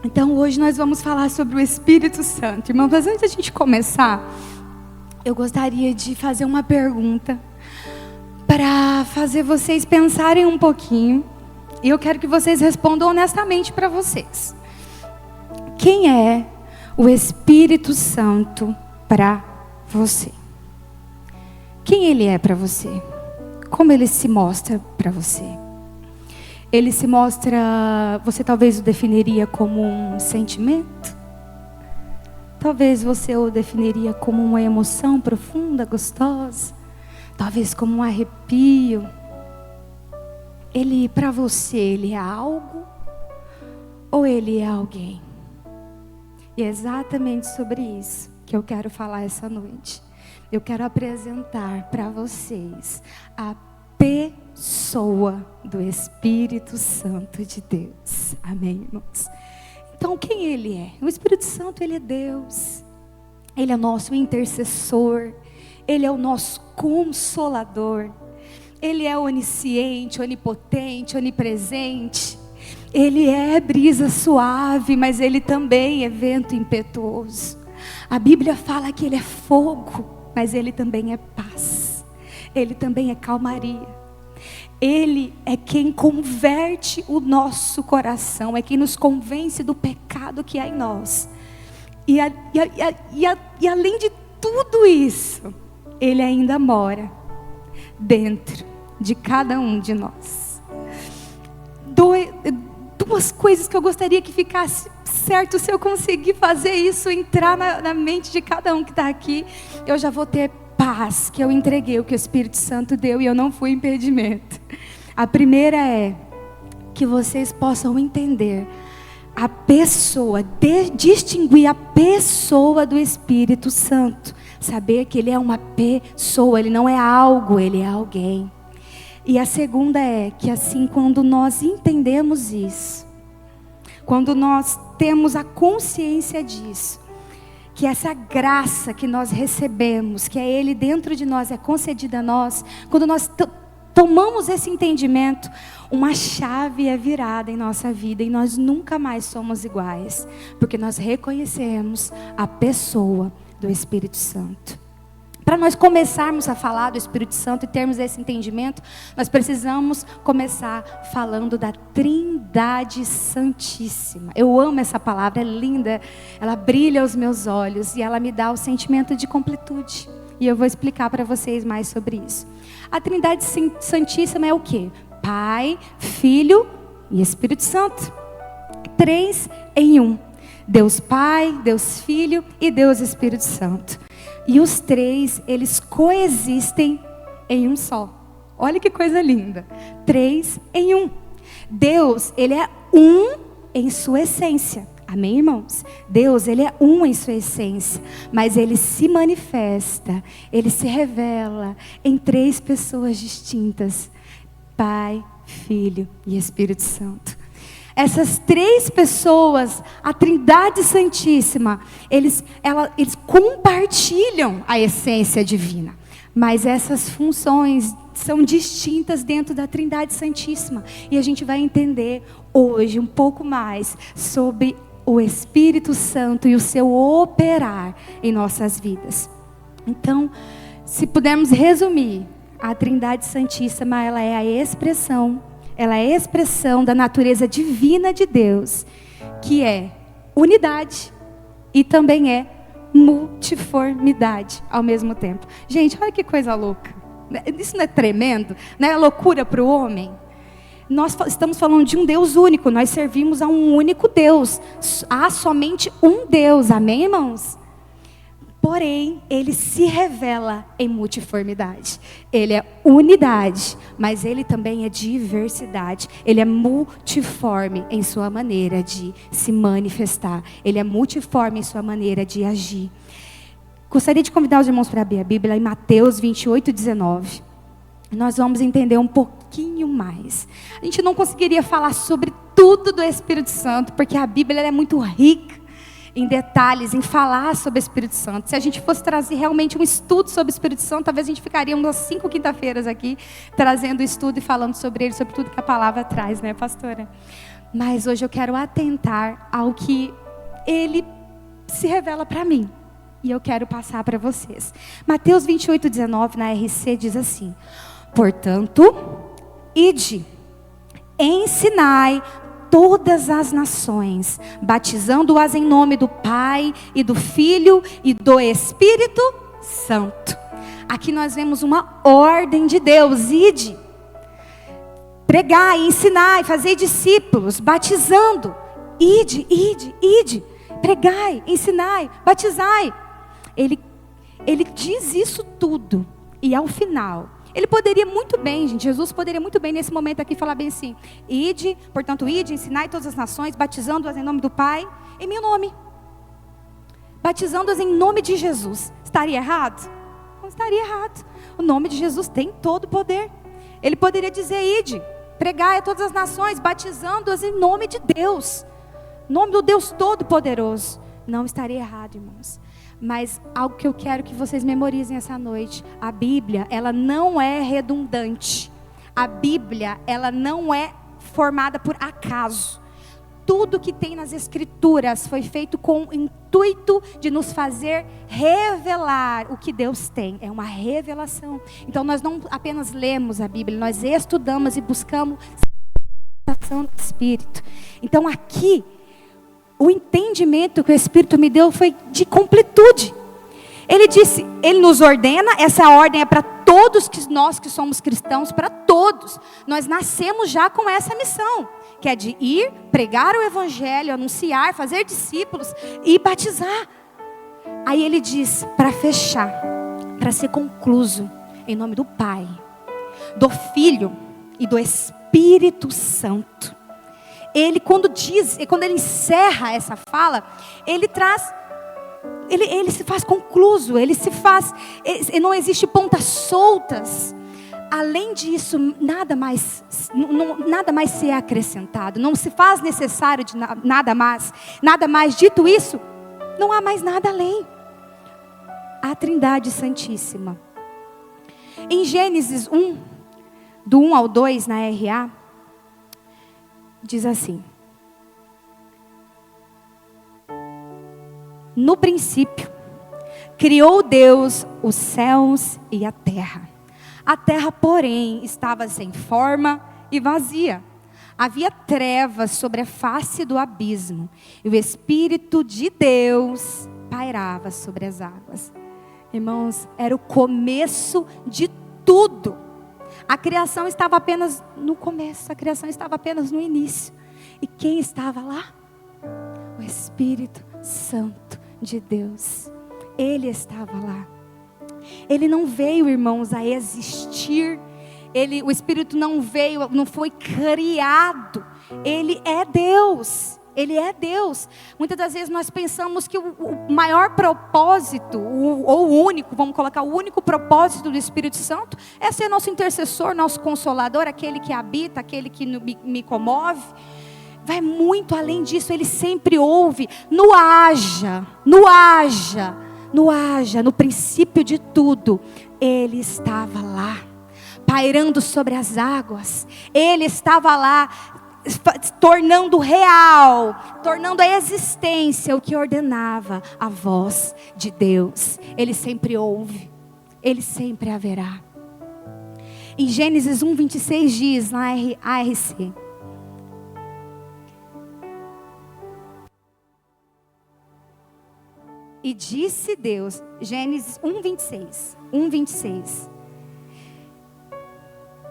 Então hoje nós vamos falar sobre o Espírito Santo. Irmãos, mas antes da gente começar, eu gostaria de fazer uma pergunta para fazer vocês pensarem um pouquinho. E eu quero que vocês respondam honestamente para vocês. Quem é o Espírito Santo para você? Quem ele é para você? Como ele se mostra para você? Ele se mostra, você talvez o definiria como um sentimento? Talvez você o definiria como uma emoção profunda, gostosa? Talvez como um arrepio? Ele, para você, ele é algo? Ou ele é alguém? E é exatamente sobre isso que eu quero falar essa noite. Eu quero apresentar para vocês a pessoa do Espírito Santo de Deus. Amém, irmãos? Então, quem ele é? O Espírito Santo, ele é Deus. Ele é nosso intercessor. Ele é o nosso consolador. Ele é onisciente, onipotente, onipresente. Ele é brisa suave, mas ele também é vento impetuoso. A Bíblia fala que ele é fogo, mas ele também é paz. Ele também é calmaria. Ele é quem converte o nosso coração, é quem nos convence do pecado que há em nós. E além de tudo isso, ele ainda mora dentro de cada um de nós. Duas coisas que eu gostaria que ficasse certo. Se eu conseguir fazer isso, entrar na mente de cada um que está aqui, eu já vou ter paz, que eu entreguei o que o Espírito Santo deu e eu não fui impedimento. A primeira é que vocês possam entender a pessoa, distinguir a pessoa do Espírito Santo. Saber que ele é uma pessoa, ele não é algo, ele é alguém. E a segunda é que assim, quando nós entendemos isso, quando nós temos a consciência disso, que essa graça que nós recebemos, que é ele dentro de nós, é concedida a nós, quando nós tomamos esse entendimento, uma chave é virada em nossa vida e nós nunca mais somos iguais, porque nós reconhecemos a pessoa do Espírito Santo. Para nós começarmos a falar do Espírito Santo e termos esse entendimento, nós precisamos começar falando da Trindade Santíssima. Eu amo essa palavra, é linda, ela brilha aos meus olhos e ela me dá o sentimento de completude. E eu vou explicar para vocês mais sobre isso. A Trindade Santíssima é o quê? Pai, Filho e Espírito Santo. 3 em 1. Deus Pai, Deus Filho e Deus Espírito Santo. E os três, eles coexistem em um só. Olha que coisa linda. 3 em 1. Deus, ele é um em sua essência. Amém, irmãos? Deus, ele é um em sua essência. Mas ele se manifesta, ele se revela em 3 pessoas distintas. Pai, Filho e Espírito Santo. Essas 3 pessoas, a Trindade Santíssima, eles compartilham a essência divina. Mas essas funções são distintas dentro da Trindade Santíssima. E a gente vai entender hoje um pouco mais sobre o Espírito Santo e o seu operar em nossas vidas. Então, se pudermos resumir, a Trindade Santíssima, ela é a expressão da natureza divina de Deus, que é unidade e também é multiformidade ao mesmo tempo. Gente, olha que coisa louca. Isso não é tremendo? Não é loucura para o homem? Nós estamos falando de um Deus único, nós servimos a um único Deus. Há somente um Deus, amém, irmãos? Porém, ele se revela em multiformidade. Ele é unidade, mas ele também é diversidade. Ele é multiforme em sua maneira de se manifestar. Ele é multiforme em sua maneira de agir. Gostaria de convidar os irmãos para abrir a Bíblia em Mateus 28:19. Nós vamos entender um pouquinho mais. A gente não conseguiria falar sobre tudo do Espírito Santo, porque a Bíblia é muito rica em detalhes, em falar sobre o Espírito Santo. Se a gente fosse trazer realmente um estudo sobre o Espírito Santo, talvez a gente ficaria umas 5 quinta-feiras aqui, trazendo o estudo e falando sobre ele, sobre tudo que a palavra traz, né, pastora? Mas hoje eu quero atentar ao que Ele se revela para mim. E eu quero passar para vocês. Mateus 28:19 na RC diz assim: portanto, ide, ensinai todas as nações, batizando-as em nome do Pai e do Filho e do Espírito Santo. Aqui nós vemos uma ordem de Deus: ide, pregai, ensinai, fazei discípulos, batizando. Ide, pregai, ensinai, batizai. Ele diz isso tudo. E ao final, ele poderia muito bem, gente, Jesus poderia muito bem nesse momento aqui falar bem assim: ide, portanto ide, ensinai todas as nações, batizando-as em nome do Pai, em meu nome. Batizando-as em nome de Jesus. Estaria errado? Não estaria errado. O nome de Jesus tem todo o poder. Ele poderia dizer: ide, pregai a todas as nações, batizando-as em nome de Deus, nome do Deus Todo-Poderoso. Não estaria errado, irmãos. Mas algo que eu quero que vocês memorizem essa noite: a Bíblia, ela não é redundante. A Bíblia, ela não é formada por acaso. Tudo que tem nas Escrituras foi feito com o intuito de nos fazer revelar o que Deus tem. É uma revelação. Então nós não apenas lemos a Bíblia, nós estudamos e buscamos a ação do Espírito. Então aqui, o entendimento que o Espírito me deu foi de completude. Ele disse, Ele nos ordena, essa ordem é para todos nós que somos cristãos, para todos. Nós nascemos já com essa missão, que é de ir, pregar o Evangelho, anunciar, fazer discípulos e batizar. Aí Ele diz, para fechar, para ser concluso, em nome do Pai, do Filho e do Espírito Santo. Ele, quando ele encerra essa fala, ele se faz concluso, não existe pontas soltas. Além disso, nada mais se é acrescentado, não se faz necessário de nada mais. Dito isso, não há mais nada além. A Trindade Santíssima. Em Gênesis 1, do 1 ao 2 na RA, diz assim: no princípio, criou Deus os céus e a terra. A terra, porém, estava sem forma e vazia. Havia trevas sobre a face do abismo, e o Espírito de Deus pairava sobre as águas. Irmãos, era o começo de tudo. A criação estava apenas no começo, a criação estava apenas no início. E quem estava lá? O Espírito Santo de Deus. Ele estava lá. Ele não veio, irmãos, a existir. O Espírito não veio, não foi criado. Ele é Deus. Ele é Deus. Muitas das vezes nós pensamos que o maior propósito, ou o único, vamos colocar o único propósito do Espírito Santo, é ser nosso intercessor, nosso consolador, aquele que habita, aquele que me comove. Vai muito além disso. Ele sempre ouve. No princípio de tudo, Ele estava lá, pairando sobre as águas. Ele estava lá, tornando real, tornando a existência o que ordenava a voz de Deus. Ele sempre ouve, Ele sempre haverá. Em Gênesis 1:26 diz na ARC: e disse Deus, Gênesis 1:26.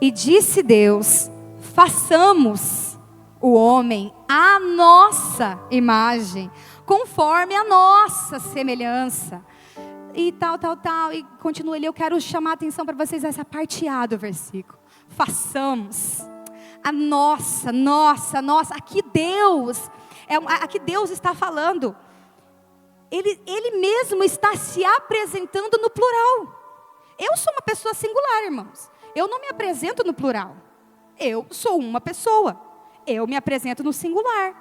E disse Deus: façamos o homem à nossa imagem, conforme a nossa semelhança. E tal. E continua ali. Eu quero chamar a atenção para vocês essa parte A do versículo. Façamos a nossa. Aqui Deus está falando. Ele mesmo está se apresentando no plural. Eu sou uma pessoa singular, irmãos. Eu não me apresento no plural. Eu sou uma pessoa. Eu me apresento no singular.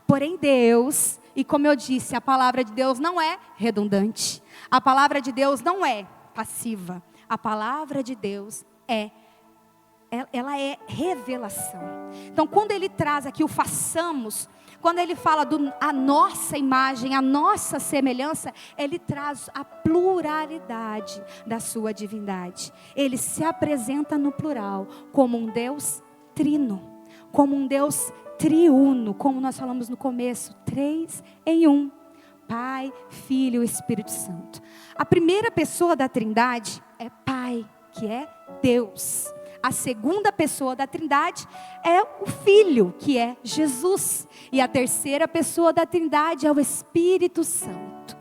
Porém Deus, e como eu disse, a palavra de Deus não é redundante. A palavra de Deus não é passiva. A palavra de Deus é ela é revelação. Então, quando ele traz aqui o façamos, quando ele fala a nossa imagem, a nossa semelhança, ele traz a pluralidade da sua divindade. Ele se apresenta no plural, como um Deus trino, como um Deus triuno, como nós falamos no começo, 3 em 1. Pai, Filho e Espírito Santo. A primeira pessoa da Trindade é Pai, que é Deus. A segunda pessoa da Trindade é o Filho, que é Jesus. E a terceira pessoa da Trindade é o Espírito Santo.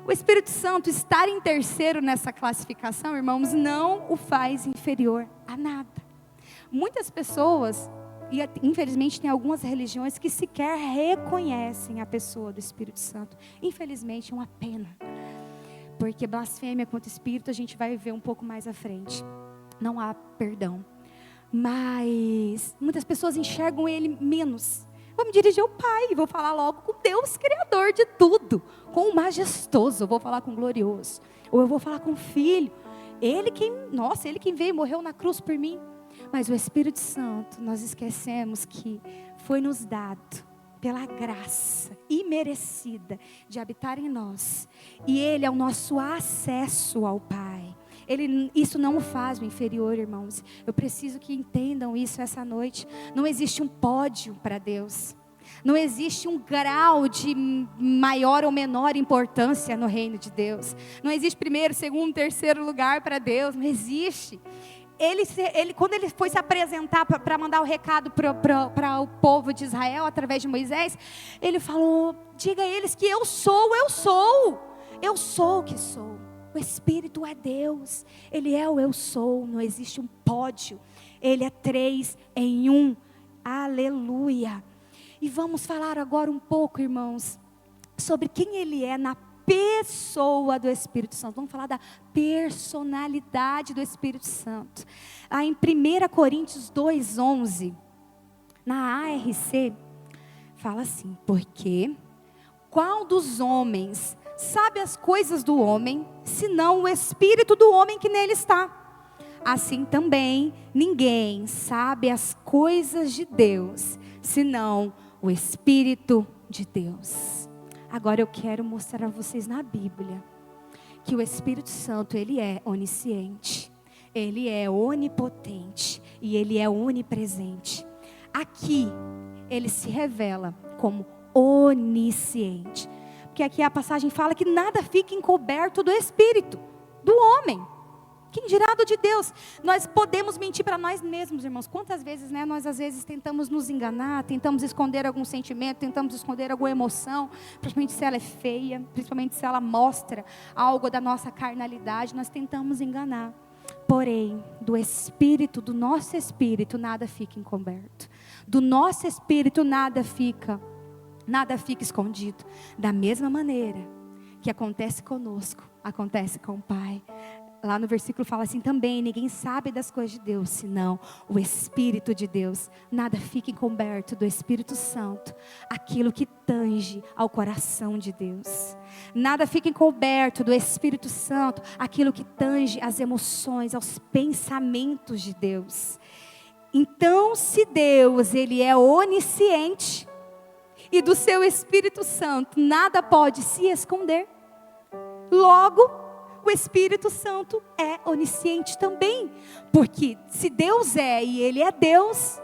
O Espírito Santo estar em terceiro nessa classificação, irmãos, não o faz inferior a nada. Muitas pessoas, e infelizmente tem algumas religiões que sequer reconhecem a pessoa do Espírito Santo. Infelizmente é uma pena. Porque blasfêmia contra o Espírito a gente vai ver um pouco mais à frente. Não há perdão. Mas muitas pessoas enxergam ele menos. Vou me dirigir ao Pai, vou falar logo com Deus, Criador de tudo. Com o majestoso, eu vou falar com o glorioso. Ou eu vou falar com o Filho. Ele quem veio e morreu na cruz por mim. Mas o Espírito Santo, nós esquecemos que foi nos dado pela graça imerecida de habitar em nós. E Ele é o nosso acesso ao Pai. Isso não o faz o inferior, irmãos. Eu preciso que entendam isso essa noite. Não existe um pódio para Deus. Não existe um grau de maior ou menor importância no reino de Deus. Não existe primeiro, segundo, terceiro lugar para Deus. Não existe. Quando ele foi se apresentar para mandar o recado para o povo de Israel, através de Moisés, ele falou, diga a eles que eu sou o que sou. O Espírito é Deus, Ele é o eu sou, não existe um pódio, Ele é 3 em 1, aleluia. E vamos falar agora um pouco, irmãos, sobre quem Ele é na pessoa do Espírito Santo. Vamos falar da personalidade do Espírito Santo. Em 1 Coríntios 2:11, na ARC, fala assim, porque qual dos homens sabe as coisas do homem, senão o espírito do homem que nele está? Assim também, ninguém sabe as coisas de Deus, senão o Espírito de Deus. Agora eu quero mostrar a vocês na Bíblia, que o Espírito Santo, ele é onisciente, ele é onipotente, e ele é onipresente. Aqui, ele se revela como onisciente. Porque aqui a passagem fala que nada fica encoberto do Espírito, do homem. Quem dirá do de Deus? Nós podemos mentir para nós mesmos, irmãos. Quantas vezes, nós às vezes tentamos nos enganar, tentamos esconder algum sentimento, tentamos esconder alguma emoção, principalmente se ela é feia, principalmente se ela mostra algo da nossa carnalidade, nós tentamos enganar. Porém, do Espírito, do nosso Espírito, nada fica encoberto. Do nosso Espírito nada fica escondido. Da mesma maneira que acontece conosco, acontece com o Pai. Lá no versículo fala assim também, ninguém sabe das coisas de Deus, senão o Espírito de Deus. Nada fica encoberto do Espírito Santo, aquilo que tange ao coração de Deus. Nada fica encoberto do Espírito Santo, aquilo que tange às emoções, aos pensamentos de Deus. Então, se Deus, Ele é onisciente, e do seu Espírito Santo nada pode se esconder, logo, o Espírito Santo é onisciente também, porque se Deus é e Ele é Deus,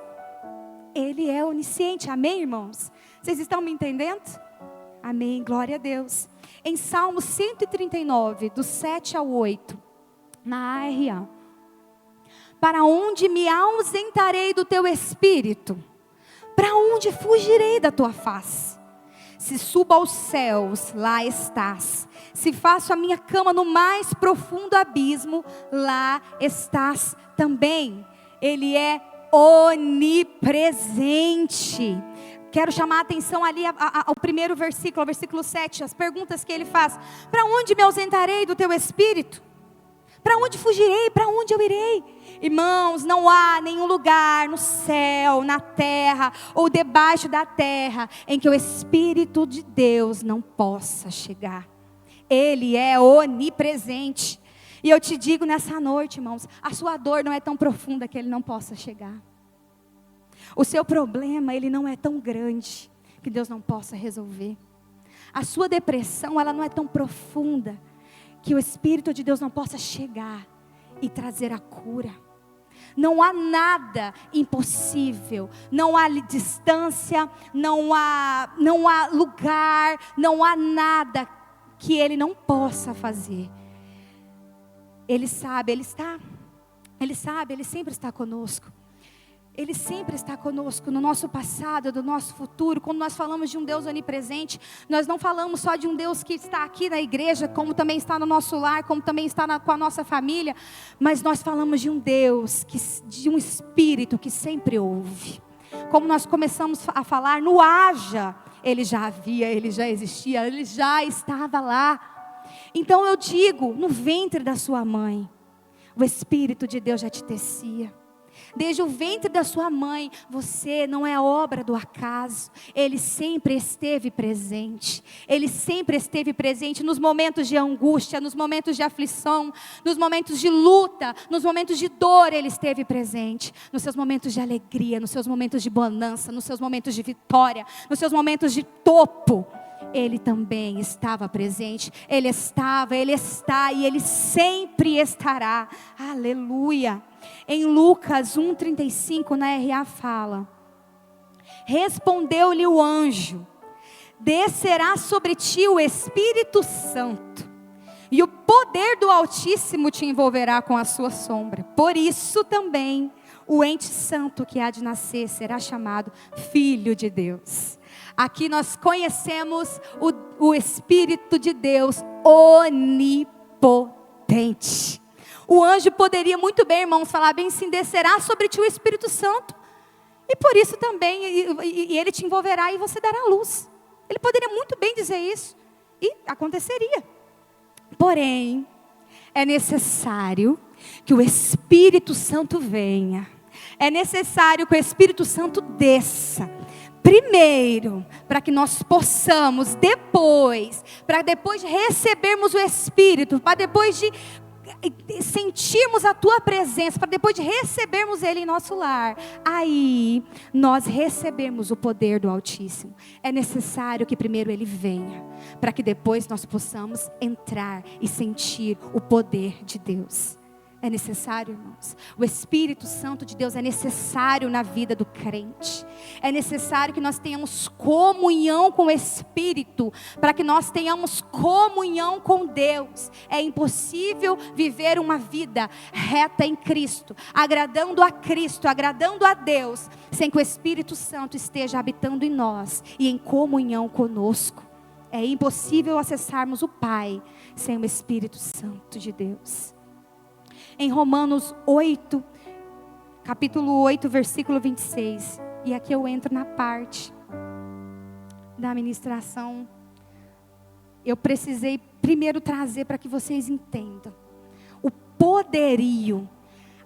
Ele é onisciente, amém, irmãos? Vocês estão me entendendo? Amém, glória a Deus. Em Salmo 139, do 7 ao 8, na ARA, para onde me ausentarei do teu Espírito? Para onde fugirei da tua face? Se subo aos céus, lá estás. Se faço a minha cama no mais profundo abismo, lá estás também. Ele é onipresente. Quero chamar a atenção ali ao primeiro versículo, ao versículo 7, as perguntas que ele faz. Para onde me ausentarei do teu Espírito? Para onde fugirei? Para onde eu irei? Irmãos, não há nenhum lugar no céu, na terra ou debaixo da terra em que o Espírito de Deus não possa chegar. Ele é onipresente. E eu te digo nessa noite, irmãos, a sua dor não é tão profunda que Ele não possa chegar. O seu problema, ele não é tão grande que Deus não possa resolver. A sua depressão, ela não é tão profunda que o Espírito de Deus não possa chegar e trazer a cura. Não há nada impossível, não há distância, não há lugar, não há nada que Ele não possa fazer. Ele sabe, Ele sabe, Ele sempre está conosco. Ele sempre está conosco, no nosso passado, no nosso futuro. Quando nós falamos de um Deus onipresente, nós não falamos só de um Deus que está aqui na igreja, como também está no nosso lar, como também está com a nossa família, mas nós falamos de um Deus, de um Espírito que sempre ouve. Como nós começamos a falar, no haja, Ele já havia, Ele já existia, Ele já estava lá. Então eu digo, no ventre da sua mãe, o Espírito de Deus já te tecia. Desde o ventre da sua mãe, você não é obra do acaso. Ele sempre esteve presente. Ele sempre esteve presente nos momentos de angústia, nos momentos de aflição, nos momentos de luta, nos momentos de dor. Ele esteve presente. Nos seus momentos de alegria, nos seus momentos de bonança, nos seus momentos de vitória, nos seus momentos de topo. Ele também estava presente. Ele estava, Ele está e Ele sempre estará. Aleluia. Em Lucas 1,35 na RA fala: respondeu-lhe o anjo: descerá sobre ti o Espírito Santo, e o poder do Altíssimo te envolverá com a sua sombra. Por isso também o ente santo que há de nascer será chamado Filho de Deus. Aqui nós conhecemos o Espírito de Deus onipotente. O anjo poderia muito bem, irmãos, falar bem assim: descerá sobre ti o Espírito Santo, e por isso também, e ele te envolverá e você dará luz. Ele poderia muito bem dizer isso, e aconteceria. Porém, é necessário que o Espírito Santo venha. É necessário que o Espírito Santo desça. Primeiro, para que nós possamos para depois de recebermos o Espírito, para depois de sentirmos a tua presença, para depois de recebermos Ele em nosso lar, aí nós recebemos o poder do Altíssimo. É necessário que primeiro Ele venha, para que depois nós possamos entrar e sentir o poder de Deus. É necessário, irmãos. O Espírito Santo de Deus é necessário na vida do crente. É necessário que nós tenhamos comunhão com o Espírito, para que nós tenhamos comunhão com Deus. É impossível viver uma vida reta em Cristo, agradando a Cristo, agradando a Deus, sem que o Espírito Santo esteja habitando em nós e em comunhão conosco. É impossível acessarmos o Pai sem o Espírito Santo de Deus. Em Romanos 8, capítulo 8, versículo 26. E aqui eu entro na parte da ministração. Eu precisei primeiro trazer para que vocês entendam o poderio,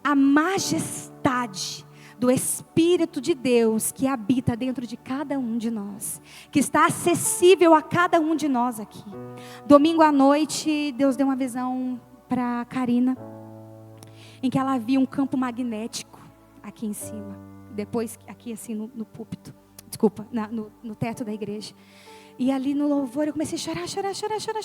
a majestade do Espírito de Deus que habita dentro de cada um de nós, que está acessível a cada um de nós aqui. Domingo à noite, Deus deu uma visão para Karina, em que ela via um campo magnético aqui em cima, depois aqui assim no púlpito, desculpa, no teto da igreja. E ali no louvor eu comecei a chorar.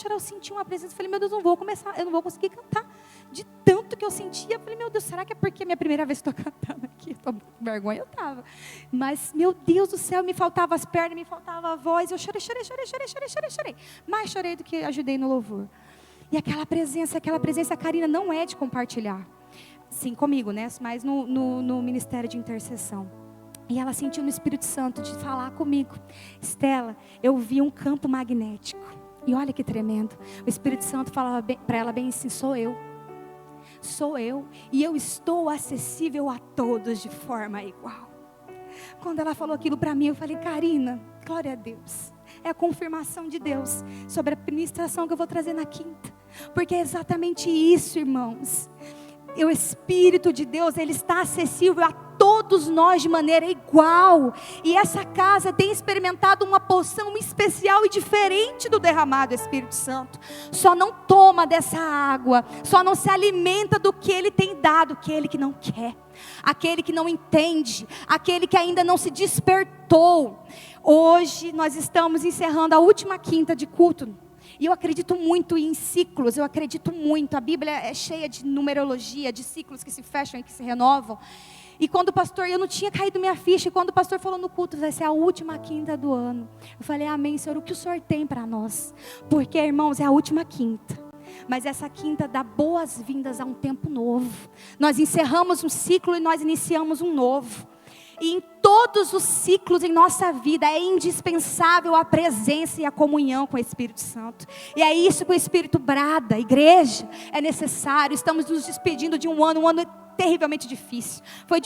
Eu senti uma presença, falei: meu Deus, eu não vou conseguir cantar, de tanto que eu sentia. Eu falei: meu Deus, será que é porque é minha primeira vez que estou cantando aqui? Com vergonha eu estava, mas meu Deus do céu, me faltava as pernas, me faltava a voz. Eu chorei, mais chorei do que ajudei no louvor. E aquela presença, a Karina não é de compartilhar, sim, comigo, né? Mas no ministério de intercessão. E ela sentiu no Espírito Santo de falar comigo: Estela, eu vi um campo magnético. E olha que tremendo. O Espírito Santo falava para ela bem assim: sou eu. E eu estou acessível a todos de forma igual. Quando ela falou aquilo para mim, eu falei: Karina, glória a Deus. É a confirmação de Deus sobre a ministração que eu vou trazer na quinta. Porque é exatamente isso, irmãos. O Espírito de Deus, Ele está acessível a todos todos nós de maneira igual. E essa casa tem experimentado uma porção especial e diferente do derramado do Espírito Santo. Só não toma dessa água, só não se alimenta do que Ele tem dado, aquele que não quer, aquele que não entende, aquele que ainda não se despertou. Hoje nós estamos encerrando a última quinta de culto. E eu acredito muito em ciclos, eu acredito muito. A Bíblia é cheia de numerologia, de ciclos que se fecham e que se renovam. E quando o pastor, eu não tinha caído minha ficha, e quando o pastor falou no culto, vai ser a última quinta do ano. Eu falei, amém, Senhor, o que o Senhor tem para nós? Porque, irmãos, é a última quinta. Mas essa quinta dá boas-vindas a um tempo novo. Nós encerramos um ciclo e nós iniciamos um novo. E em todos os ciclos em nossa vida é indispensável a presença e a comunhão com o Espírito Santo. E é isso que o Espírito brada, igreja, é necessário. Estamos nos despedindo de um ano terrivelmente difícil. Foi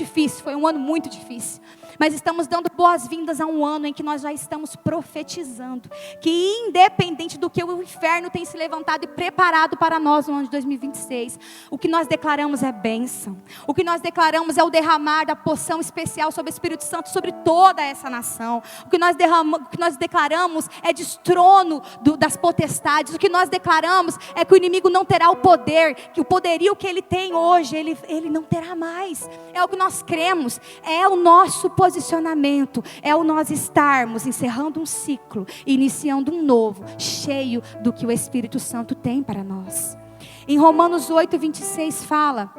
um ano muito difícil. Mas estamos dando boas-vindas a um ano em que nós já estamos profetizando que independente do que o inferno tem se levantado e preparado para nós no ano de 2026, o que nós declaramos é bênção. O que nós declaramos é o derramar da porção especial sobre o Espírito Santo, sobre toda essa nação. O que nós declaramos é destrono das potestades. O que nós declaramos é que o inimigo não terá o poder, que o poderio que ele tem hoje, ele não terá mais. É o que nós cremos, é o nosso posicionamento, é o nós estarmos encerrando um ciclo, iniciando um novo, cheio do que o Espírito Santo tem para nós. Em Romanos 8:26 fala: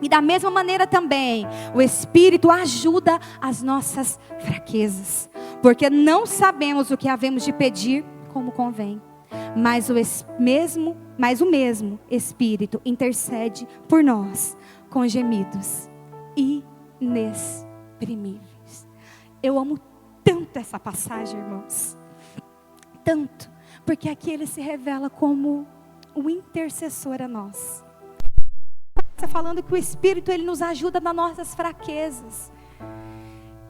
e da mesma maneira também, o Espírito ajuda as nossas fraquezas, porque não sabemos o que havemos de pedir como convém, mas o mesmo Espírito intercede por nós com gemidos inexprimíveis. Eu amo tanto essa passagem, irmãos, tanto, porque aqui ele se revela como o intercessor a nós. Está falando que o Espírito ele nos ajuda nas nossas fraquezas.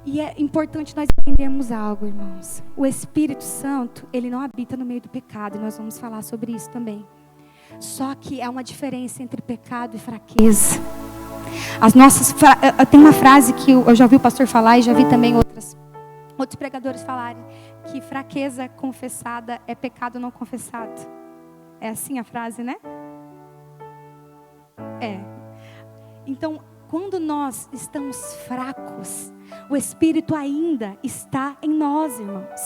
E é importante nós entendermos algo, irmãos. O Espírito Santo, ele não habita no meio do pecado, e nós vamos falar sobre isso também. Só que há uma diferença entre pecado e fraqueza. Tem uma frase que eu já ouvi o pastor falar e já vi também outros pregadores falarem, que fraqueza confessada é pecado não confessado. É assim a frase, né? É. Então, quando nós estamos fracos, o Espírito ainda está em nós, irmãos.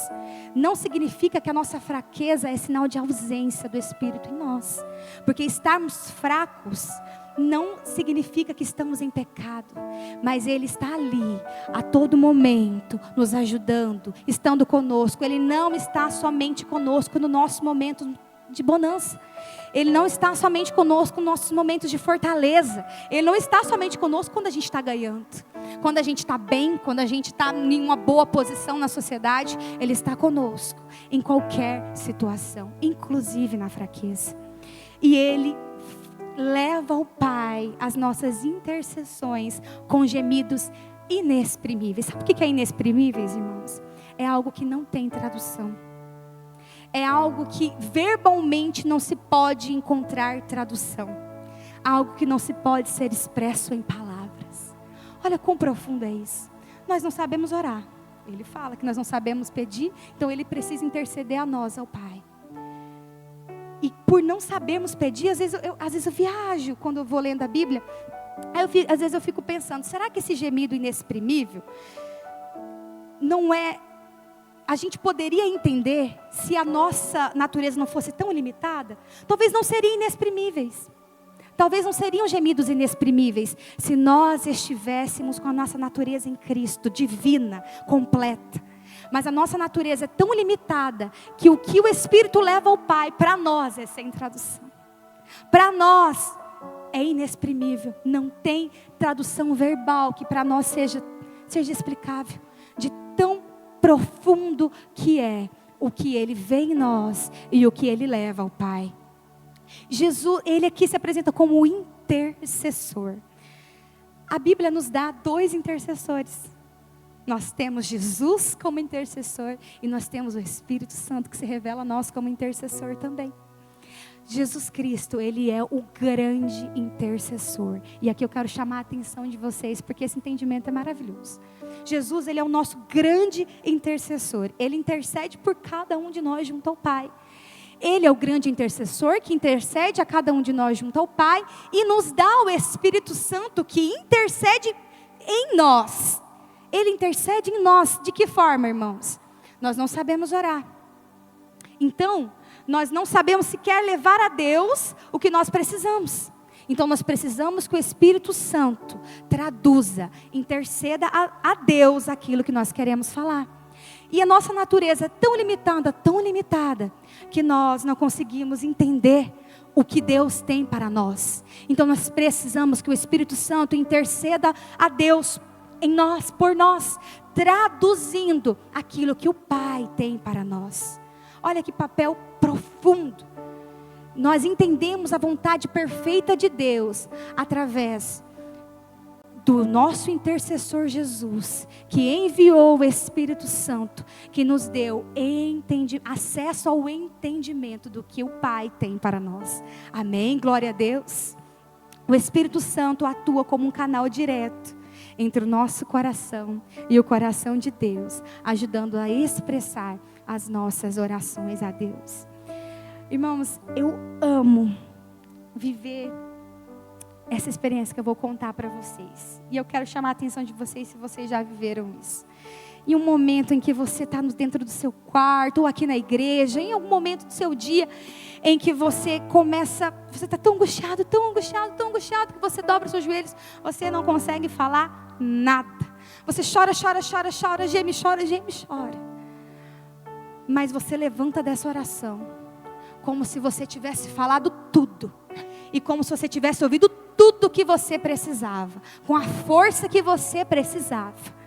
Não significa que a nossa fraqueza é sinal de ausência do Espírito em nós. Porque estarmos fracos não significa que estamos em pecado, mas Ele está ali, a todo momento, nos ajudando, estando conosco. Ele não está somente conosco no nosso momento de bonança. Ele não está somente conosco nos nossos momentos de fortaleza. Ele não está somente conosco quando a gente está ganhando, quando a gente está bem, quando a gente está em uma boa posição na sociedade. Ele está conosco em qualquer situação, inclusive na fraqueza. E Ele leva ao Pai as nossas intercessões com gemidos inexprimíveis. Sabe o que é inexprimíveis, irmãos? É algo que não tem tradução. É algo que verbalmente não se pode encontrar tradução. Algo que não se pode ser expresso em palavras. Olha quão profundo é isso. Nós não sabemos orar. Ele fala que nós não sabemos pedir, então Ele precisa interceder a nós, ao Pai. E por não sabermos pedir, às vezes eu viajo quando eu vou lendo a Bíblia. Às vezes eu fico pensando, será que esse gemido inexprimível não é... A gente poderia entender se a nossa natureza não fosse tão limitada? Talvez não seriam inexprimíveis. Talvez não seriam gemidos inexprimíveis se nós estivéssemos com a nossa natureza em Cristo, divina, completa. Mas a nossa natureza é tão limitada que o Espírito leva ao Pai, para nós é sem tradução. Para nós é inexprimível. Não tem tradução verbal que para nós seja explicável. De tão profundo que é o que Ele vê em nós e o que Ele leva ao Pai. Jesus, Ele aqui se apresenta como o intercessor. A Bíblia nos dá 2 intercessores. Nós temos Jesus como intercessor e nós temos o Espírito Santo que se revela a nós como intercessor também. Jesus Cristo, Ele é o grande intercessor. E aqui eu quero chamar a atenção de vocês, porque esse entendimento é maravilhoso. Jesus, Ele é o nosso grande intercessor. Ele intercede por cada um de nós junto ao Pai. Ele é o grande intercessor que intercede a cada um de nós junto ao Pai e nos dá o Espírito Santo que intercede em nós. Ele intercede em nós. De que forma, irmãos? Nós não sabemos orar. Então, nós não sabemos sequer levar a Deus o que nós precisamos. Então nós precisamos que o Espírito Santo traduza, interceda a Deus aquilo que nós queremos falar. E a nossa natureza é tão limitada, que nós não conseguimos entender o que Deus tem para nós. Então nós precisamos que o Espírito Santo interceda a Deus em nós, por nós, traduzindo aquilo que o Pai tem para nós. Olha que papel profundo. Nós entendemos a vontade perfeita de Deus através do nosso intercessor Jesus, que enviou o Espírito Santo, que nos deu acesso ao entendimento do que o Pai tem para nós. Amém? Glória a Deus. O Espírito Santo atua como um canal direto entre o nosso coração e o coração de Deus, ajudando a expressar as nossas orações a Deus. Irmãos, eu amo viver essa experiência que eu vou contar para vocês. E eu quero chamar a atenção de vocês se vocês já viveram isso. Em um momento em que você está dentro do seu quarto, ou aqui na igreja, em algum momento do seu dia, em que você está tão angustiado, que você dobra os seus joelhos, você não consegue falar nada. Você chora, geme. Mas você levanta dessa oração como se você tivesse falado tudo. E como se você tivesse ouvido tudo que você precisava. Com a força que você precisava.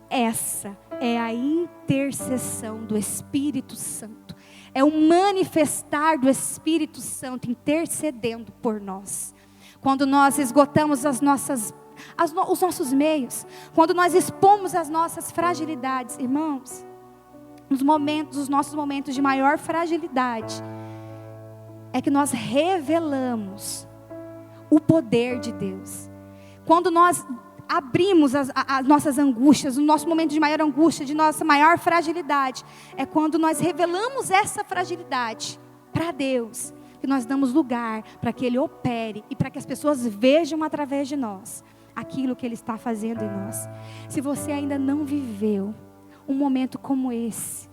Essa é a intercessão do Espírito Santo. É o manifestar do Espírito Santo intercedendo por nós. Quando nós esgotamos os nossos meios. Quando nós expomos as nossas fragilidades. Irmãos, os nossos momentos de maior fragilidade, é que nós revelamos o poder de Deus. Quando nós abrimos as nossas angústias, o nosso momento de maior angústia, de nossa maior fragilidade, é quando nós revelamos essa fragilidade para Deus, que nós damos lugar para que Ele opere e para que as pessoas vejam através de nós aquilo que Ele está fazendo em nós. Se você ainda não viveu um momento como esse,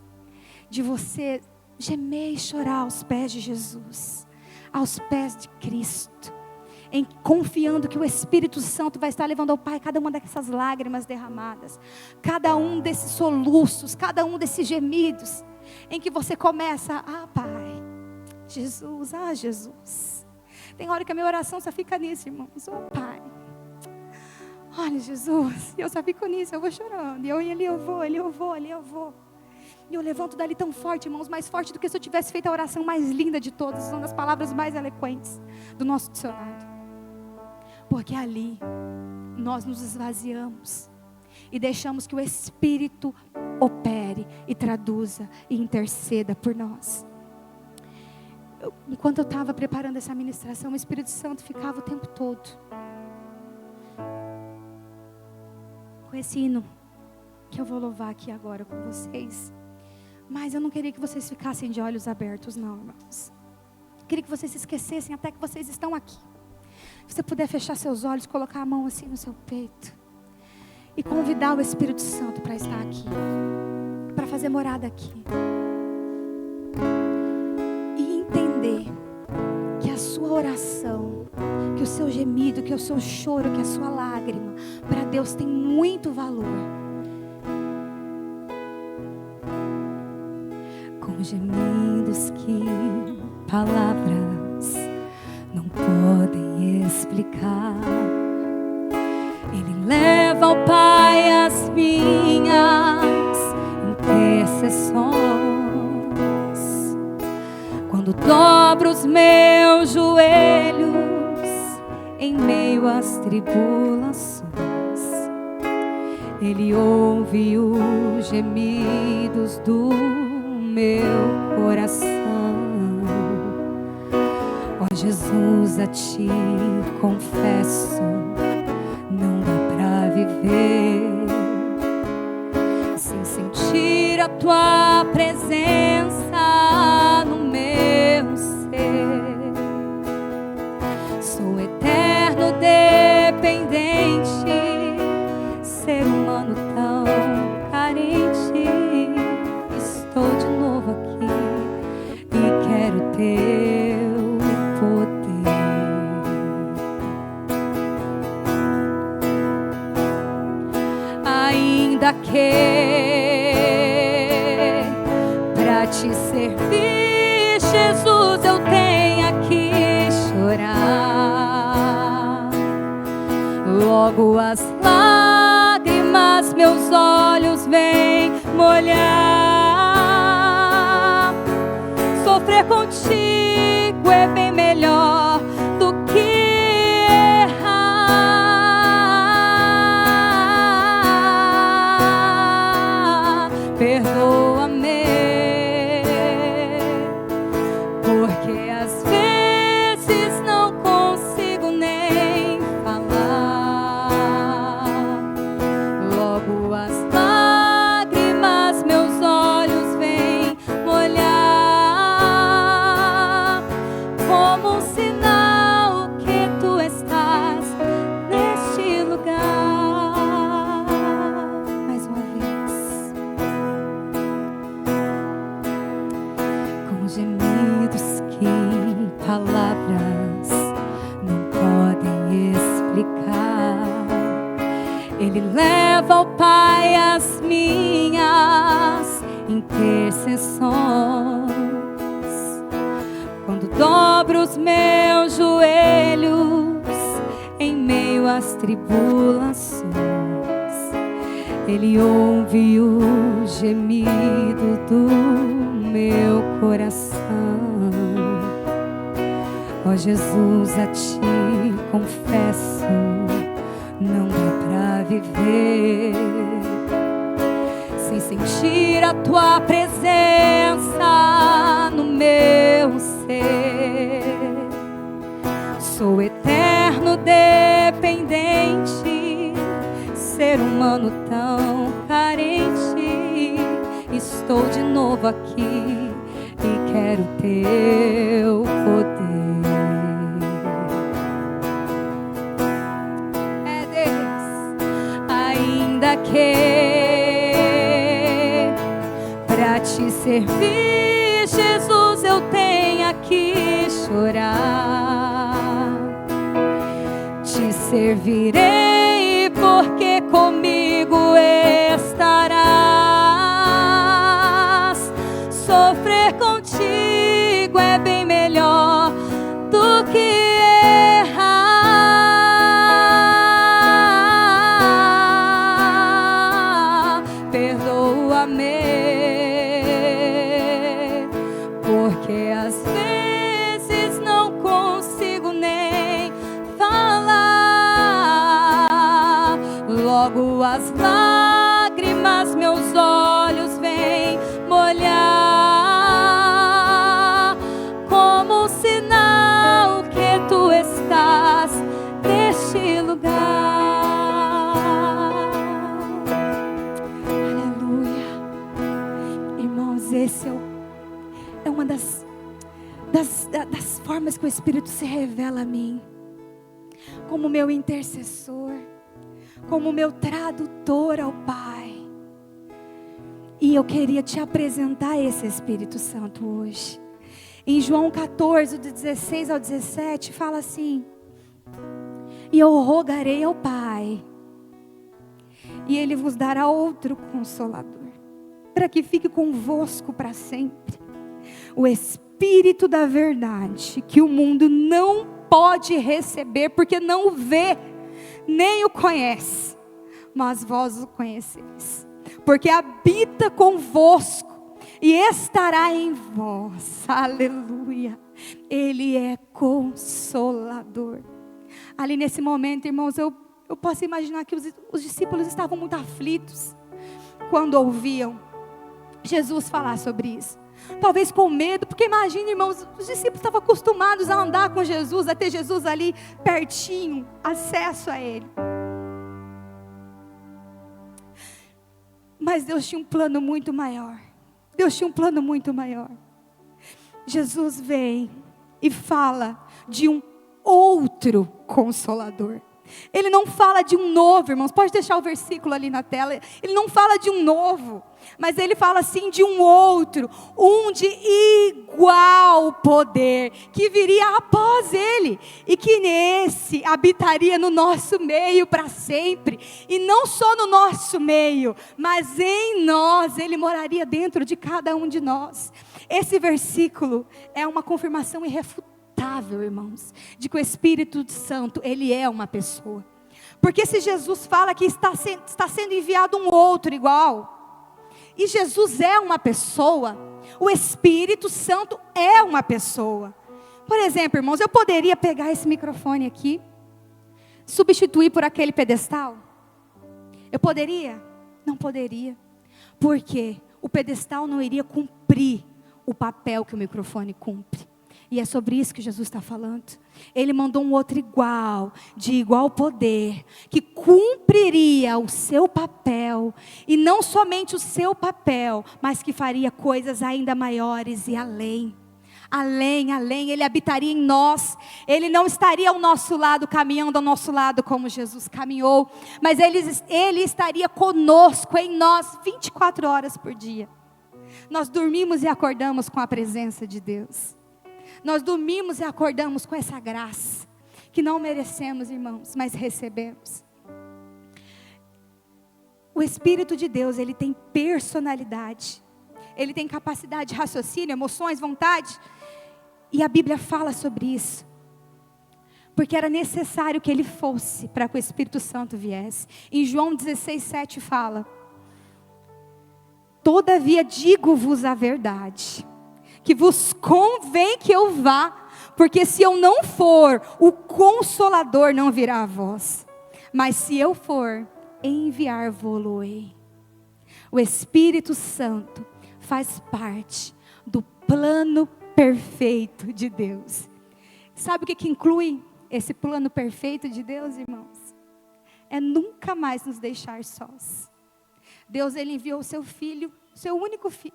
de você gemer e chorar aos pés de Jesus, aos pés de Cristo, confiando que o Espírito Santo vai estar levando ao Pai cada uma dessas lágrimas derramadas, cada um desses soluços, cada um desses gemidos, em que você começa, Pai, Jesus. Tem hora que a minha oração só fica nisso, irmãos. Pai, olha, Jesus, eu só fico nisso, eu vou chorando, e ali eu vou. E eu levanto dali tão forte, irmãos, mais forte do que se eu tivesse feito a oração mais linda de todas, são das palavras mais eloquentes do nosso dicionário. Porque ali nós nos esvaziamos e deixamos que o Espírito opere e traduza e interceda por nós. Enquanto eu estava preparando essa ministração, o Espírito Santo ficava o tempo todo com esse hino que eu vou louvar aqui agora com vocês. Mas eu não queria que vocês ficassem de olhos abertos, não, irmãos. Eu queria que vocês se esquecessem até que vocês estão aqui. Se você puder fechar seus olhos, colocar a mão assim no seu peito e convidar o Espírito Santo para estar aqui, para fazer morada aqui. E entender que a sua oração, que o seu gemido, que o seu choro, que a sua lágrima, para Deus tem muito valor. Com gemidos que palavras não podem explicar, Ele leva ao Pai as minhas intercessões. Quando dobro os meus joelhos em meio às tribulações, Ele ouve os gemidos do meu coração. Jesus, a ti confesso, não dá pra viver sem sentir a tua presença no meu ser. Sou eterno dependente, ser humano tão carente. Estou de novo aqui e quero teu poder. Ainda que pra te servir, Jesus, eu tenha que chorar, logo as lágrimas meus olhos vêm molhar. Sofrer contigo é bem melhor do que errar. Perdoa-me, porque às vezes não consigo nem falar. Logo as lágrimas meus olhos vêm molhar, como um sinal que tu estás neste lugar. Mais uma vez, com gemidos que palavras não podem explicar, Ele leva ao Pai as minhas intercessões. Quando dobro os meus joelhos em meio às tribulações, Ele ouve o gemido do meu coração. Ó Jesus, a ti confesso, não dá pra viver sem sentir a tua presença no meu ser. Sou eterno dependente, ser humano tão carente. Estou de novo aqui e quero teu poder. É Deus, ainda que pra te servir, Jesus, eu tenha que chorar. Te servirei porque comigo estarás. Sofrer contigo é bem melhor do que errar. Perdoa-me, porque às vezes não consigo nem falar. Logo as lágrimas meus olhos vêm molhar, como um sinal que tu estás neste lugar. Aleluia. Irmãos, esse é uma das formas que o Espírito se revela a mim, como meu intercessor, como meu tradutor ao Pai. E eu queria te apresentar esse Espírito Santo hoje. Em João 14, do 16 ao 17, fala assim: e eu rogarei ao Pai, e Ele vos dará outro Consolador, para que fique convosco para sempre, o Espírito da verdade, que o mundo não pode receber, porque não o vê, nem o conhece, mas vós o conheceis, porque habita convosco e estará em vós. Aleluia. Ele é Consolador. Ali nesse momento, irmãos, eu posso imaginar que os discípulos estavam muito aflitos quando ouviam Jesus falar sobre isso. talvez com medo, porque imagina, irmãos, os discípulos estavam acostumados a andar com Jesus, a ter Jesus ali pertinho, acesso a Ele. Mas Deus tinha um plano muito maior. Deus tinha um plano muito maior. Jesus vem e fala de um outro Consolador. Ele não fala de um novo, irmãos, pode deixar o versículo ali na tela. Ele não fala de um novo, mas ele fala assim de um outro, um de igual poder, que viria após ele, e que nesse habitaria no nosso meio para sempre, e não só no nosso meio, mas em nós, ele moraria dentro de cada um de nós. Esse versículo é uma confirmação irrefutável, irmãos, de que o Espírito Santo, ele é uma pessoa. Porque se Jesus fala que está sendo enviado um outro igual, e Jesus é uma pessoa, o Espírito Santo é uma pessoa. Por exemplo, irmãos, eu poderia pegar esse microfone aqui, substituir por aquele pedestal? Eu poderia? Não poderia. Porque o pedestal não iria cumprir o papel que o microfone cumpre. E é sobre isso que Jesus está falando. Ele mandou um outro igual, de igual poder, que cumpriria o seu papel, e não somente o seu papel, mas que faria coisas ainda maiores e além. Além, ele habitaria em nós. Ele não estaria ao nosso lado, caminhando ao nosso lado como Jesus caminhou, mas ele estaria conosco, em nós, 24 horas por dia. Nós dormimos e acordamos com a presença de Deus. Nós dormimos e acordamos com essa graça, que não merecemos, irmãos, mas recebemos. O Espírito de Deus, ele tem personalidade, ele tem capacidade de raciocínio, emoções, vontade, e a Bíblia fala sobre isso, porque era necessário que ele fosse, para que o Espírito Santo viesse. Em João 16:7 fala: todavia digo-vos a verdade, que vos convém que eu vá, porque se eu não for, o Consolador não virá a vós, mas se eu for, enviar-vos-ei. O Espírito Santo faz parte do plano perfeito de Deus. Sabe o que inclui esse plano perfeito de Deus, irmãos? É nunca mais nos deixar sós. Deus, ele enviou o seu filho, seu único filho,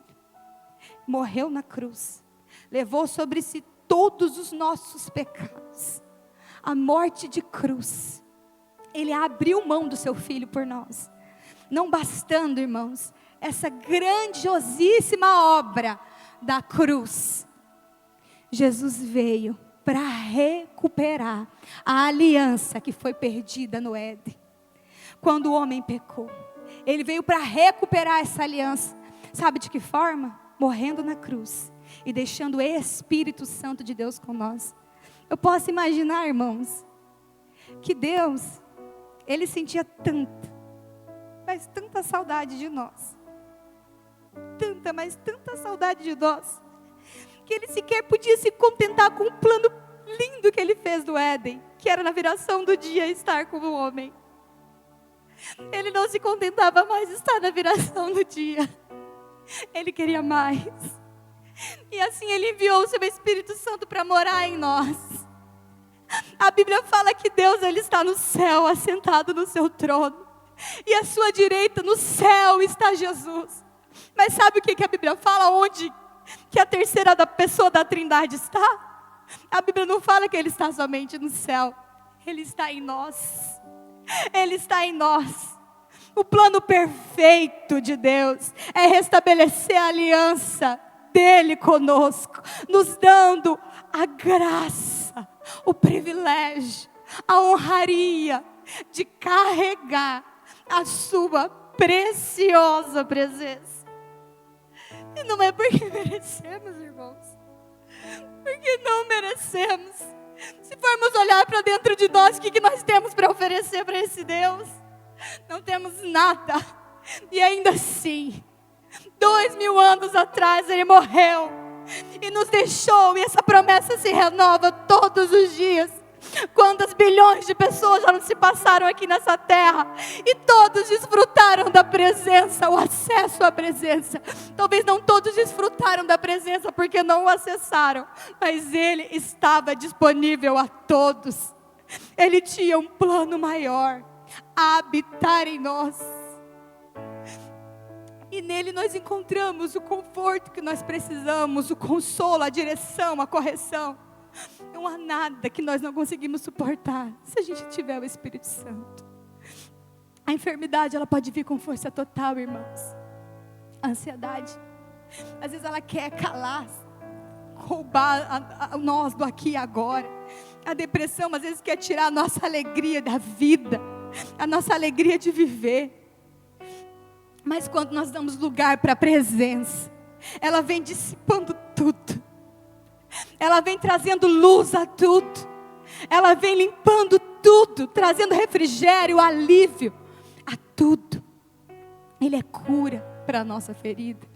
morreu na cruz, levou sobre si todos os nossos pecados, a morte de cruz. Ele abriu mão do seu filho por nós. Não bastando, irmãos, essa grandiosíssima obra da cruz, Jesus veio para recuperar a aliança que foi perdida no Éden, quando o homem pecou. Ele veio para recuperar essa aliança. Sabe de que forma? Morrendo na cruz e deixando o Espírito Santo de Deus com nós. Eu posso imaginar, irmãos, que Deus, ele sentia mas tanta saudade de nós, mas tanta saudade de nós, que ele sequer podia se contentar com o plano lindo que ele fez do Éden, que era na viração do dia estar com o homem. Ele não se contentava mais estar na viração do dia, ele queria mais, e assim ele enviou o seu Espírito Santo para morar em nós. A Bíblia fala que Deus, ele está no céu, assentado no seu trono, e à sua direita no céu está Jesus. Mas sabe o que a Bíblia fala? Onde que a terceira pessoa da Trindade está? A Bíblia não fala que ele está somente no céu, ele está em nós. Ele está em nós. O plano perfeito de Deus é restabelecer a aliança dele conosco, nos dando a graça, o privilégio, a honraria de carregar a sua preciosa presença. E não é porque merecemos, irmãos, porque não merecemos. Se formos olhar para dentro de nós, o que nós temos para oferecer para esse Deus? Não temos nada. E ainda assim, 2000 anos atrás ele morreu e nos deixou, e essa promessa se renova todos os dias. Quantas bilhões de pessoas já não se passaram aqui nessa terra e todos desfrutaram da presença, o acesso à presença. Talvez não todos desfrutaram da presença porque não o acessaram, mas Ele estava disponível a todos. Ele tinha um plano maior, habitar em nós. E nele nós encontramos o conforto que nós precisamos, o consolo, a direção, a correção. Não há nada que nós não conseguimos suportar se a gente tiver o Espírito Santo. A enfermidade, ela pode vir com força total, irmãos. A ansiedade, às vezes ela quer calar, roubar nós do aqui e agora. A depressão, às vezes quer tirar a nossa alegria da vida, a nossa alegria de viver. Mas quando nós damos lugar para a presença, ela vem dissipando tudo. Ela vem trazendo luz a tudo. Ela vem limpando tudo, trazendo refrigério, alívio a tudo. Ele é cura para a nossa ferida.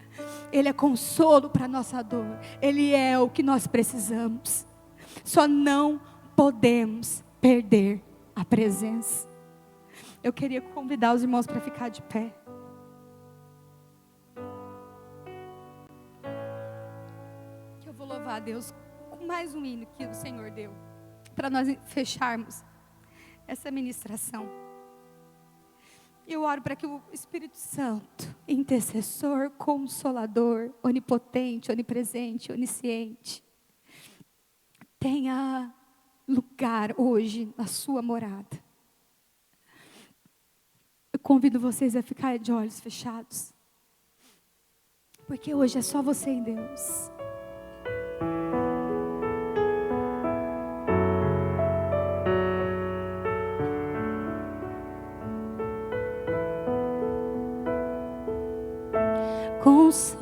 Ele é consolo para a nossa dor. Ele é o que nós precisamos. Só não podemos perder a presença. Eu queria convidar os irmãos para ficar de pé. Eu vou louvar a Deus com mais um hino que o Senhor deu, para nós fecharmos essa ministração. Eu oro para que o Espírito Santo, intercessor, consolador, onipotente, onipresente, onisciente, tenha lugar hoje na sua morada. Eu convido vocês a ficarem de olhos fechados, porque hoje é só você e Deus. Consolador,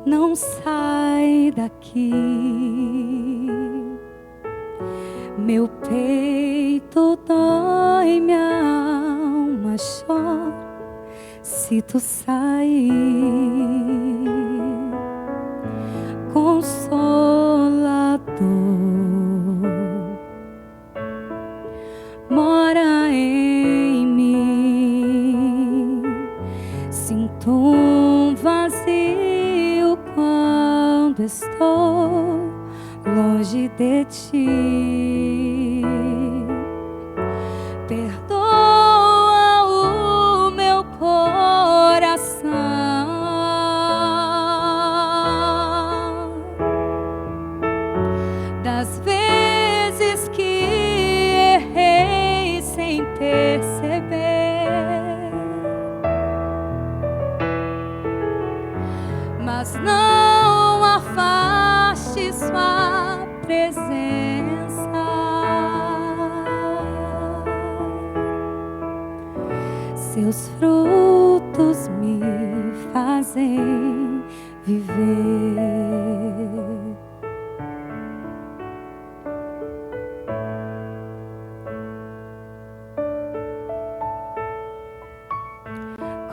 não sai daqui, meu peito dói, minha alma chora se tu sair. Consolador, mora em mim, sinto um vazio quando estou longe de ti. Perdoa o meu coração das vezes que errei sem perceber. Mas não afaste sua presença. Seus frutos me fazem viver.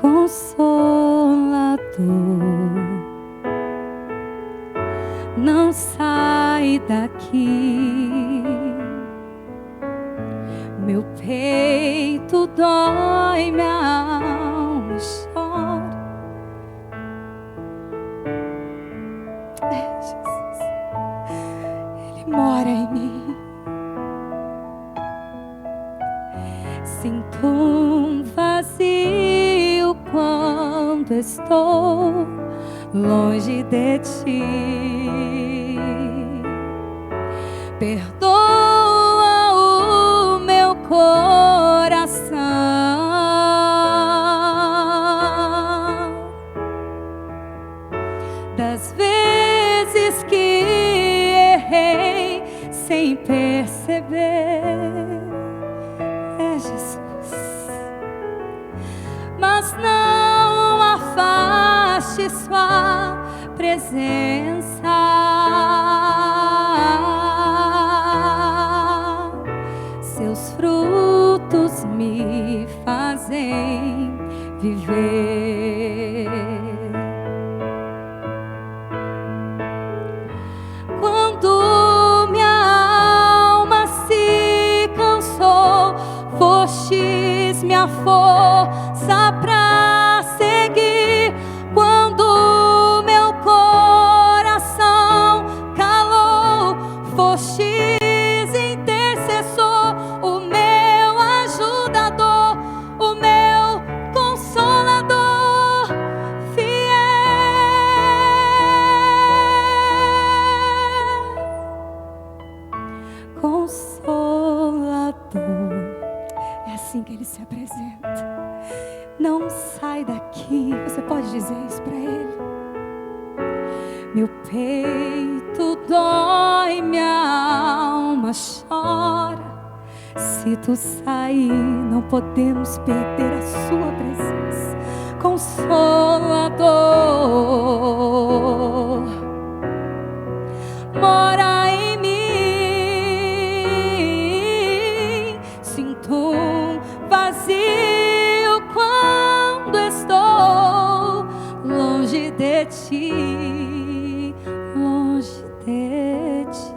Consolador, não sai daqui, meu peito dói, minha alma chora. É, Jesus, Ele mora em mim. Sinto um vazio quando estou longe de ti. Perdoa o meu coração das vezes que errei sem perceber. É, Jesus, mas não afaste sua presença. Seus frutos me fazem viver. a força pra seguir. Quando meu coração calou, fostes intercessor, o meu ajudador, o meu consolador fiel. Consolador, é assim que Ele se apresenta. Não sai daqui, você pode dizer isso para Ele. Meu peito dói, minha alma chora. Se tu sair, não podemos perder a sua presença. Consolador, mora em mim. Sinto um vazio quando estou longe de ti, longe de ti.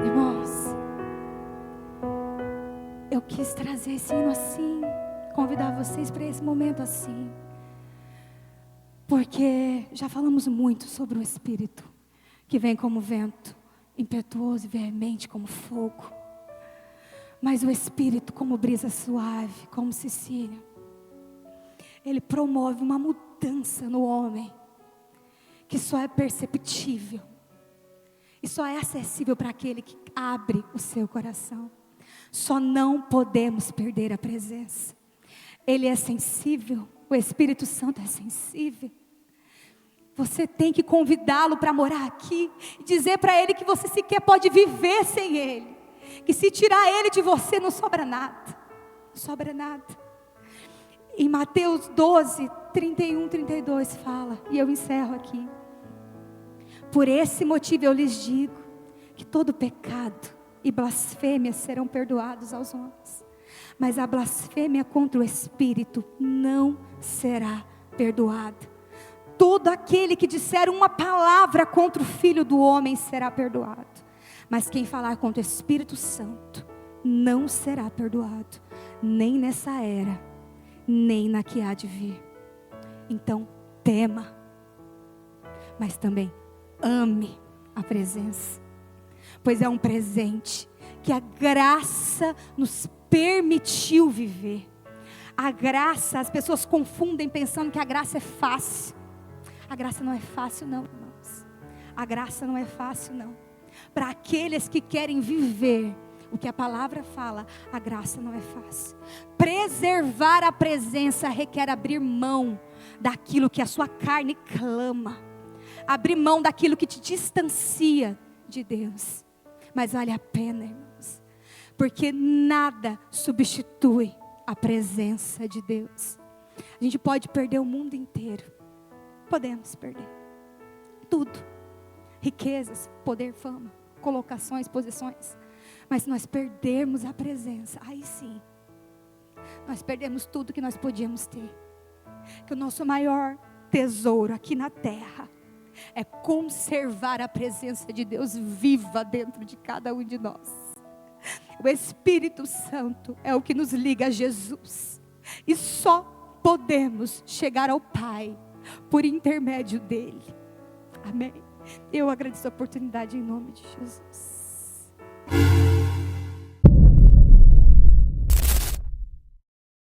Irmãos, eu quis trazer esse hino assim, convidar vocês para esse momento assim, porque já falamos muito sobre o Espírito, que vem como vento, impetuoso e veemente como fogo. Mas o Espírito, como brisa suave, como Cecília, ele promove uma mudança no homem, que só é perceptível, e só é acessível para aquele que abre o seu coração. Só não podemos perder a presença. Ele é sensível, o Espírito Santo é sensível. Você tem que convidá-lo para morar aqui, e dizer para ele que você sequer pode viver sem ele, que se tirar ele de você não sobra nada, não sobra nada. Em Mateus 12, 31, 32 fala, e eu encerro aqui: por esse motivo eu lhes digo, que todo pecado e blasfêmia serão perdoados aos homens, mas a blasfêmia contra o Espírito não será perdoada. Todo aquele que disser uma palavra contra o Filho do Homem será perdoado, mas quem falar contra o Espírito Santo não será perdoado, nem nessa era, nem na que há de vir. Então tema, mas também ame a presença, pois é um presente que a graça nos permitiu viver. A graça, as pessoas confundem pensando que a graça é fácil. A graça não é fácil não, irmãos. A graça não é fácil não. Para aqueles que querem viver o que a palavra fala, a graça não é fácil. Preservar a presença requer abrir mão daquilo que a sua carne clama. Abrir mão daquilo que te distancia de Deus. Mas vale a pena, irmãos. Porque nada substitui a presença de Deus. A gente pode perder o mundo inteiro. Podemos perder tudo, riquezas, poder, fama, colocações, posições, mas se nós perdermos a presença, aí sim, nós perdemos tudo que nós podíamos ter. Que o nosso maior tesouro aqui na terra é conservar a presença de Deus viva dentro de cada um de nós. O Espírito Santo é o que nos liga a Jesus, e só podemos chegar ao Pai por intermédio dele. Amém. Eu agradeço a oportunidade em nome de Jesus.